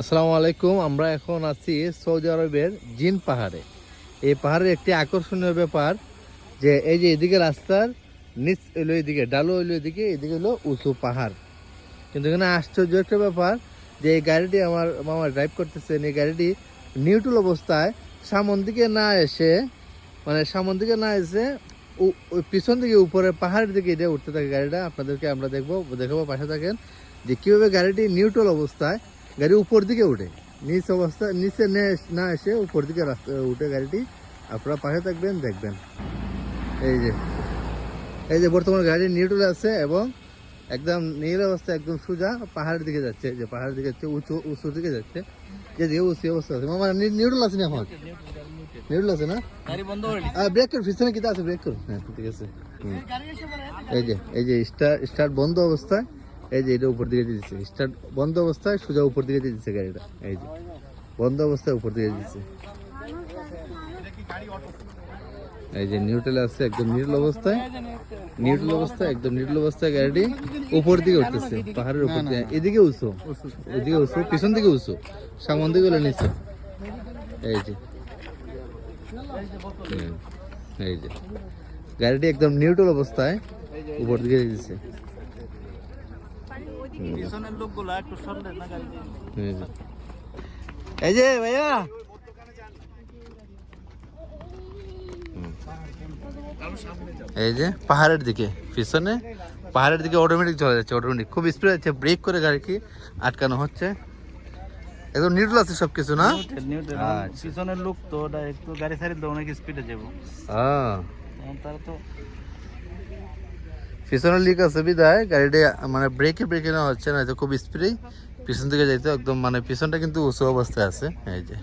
আসসালামু আলাইকুম। আমরা এখন আছি সৌদি আরবের জিন পাহাড়ে। এই পাহাড়ের একটি আকর্ষণীয় ব্যাপার যে এই যে এদিকে রাস্তার নিচ এলো এদিকে, ডালো এলো এদিকে, এদিকে হলো উঁচু পাহাড়। কিন্তু এখানে আশ্চর্য একটা ব্যাপার যে এই গাড়িটি আমার মামা ড্রাইভ করতেছেন, এই গাড়িটি নিউট্রাল অবস্থায় সামন দিকে না এসে, মানে সামন দিকে না এসে ওই পিছন দিকে উপরে পাহাড়ের দিকে এটা উঠতে থাকে গাড়িটা। আপনাদেরকে আমরা দেখাবো, পাশে থাকেন যে কীভাবে গাড়িটি নিউট্রাল অবস্থায় গাড়ি উপর দিকে উঠে, নিচে না এসে উপর দিকে রাস্তা উঠে গাড়িটি। আপনারা পাশে থাকবেন, দেখবেন। এই যে বর্তমানে গাড়ি নিউট্রাল আছে এবং একদম নীল অবস্থা, একদম সোজা পাহাড়ের দিকে যাচ্ছে। যে পাহাড়ের দিকে যাচ্ছে, উঁচু দিকে যাচ্ছে, যেদিকে উঁচু অবস্থা আছে। মামা নিউট্রাল আছে না? এখন নিউট্রাল আছে না? ব্রেক কর, পিছনে কিতা আছে, ব্রেক কর। হ্যাঁ, ঠিক আছে। এই যে স্টার্ট বন্ধ অবস্থায়, এই যে এটা উপর দিকে দিচ্ছে। স্টার্ট বন্ধ অবস্থায় সোজা উপর দিকে দিচ্ছে গাড়িটা। এই যে বন্ধ অবস্থায় উপর দিকে দিচ্ছে। এই যে নিউট্রাল আছে, একদম নিউট্রাল অবস্থায়, একদম নিউট্রাল অবস্থায় গাড়িটি উপর দিকে উঠতেছে, পাহাড়ের উপর দিয়ে। এদিকে উঁচু, পিছন দিকে উঁচু, সামন দিকে হলো নিচে। এই যে গাড়িটি একদম নিউট্রাল অবস্থায় উপর দিকে দিচ্ছে। এই যে ভাইয়া, এই যে পাহাড়ের দিকে, পিছনে পাহাড়ের দিকে অটোমেটিক চলে যাচ্ছে, অটোমেটিক খুব স্পিড যাচ্ছে। ব্রেক করে গাড়িকে আটকানো হচ্ছে। একদম নিউট্রাল আছে সবকিছু না? পিছনের লোক তো একটু গাড়ি ছাড়ি তো অনেক স্পিডে যাবো। তারা তো পিছনের লিক আছে বিদায় গাড়িটা মানে ব্রেকে নেওয়া হচ্ছে না, খুব স্পিডেই পিছন দিকে যাইতে একদম, মানে পিছনটা কিন্তু উঁচু অবস্থায় আছে। এই যে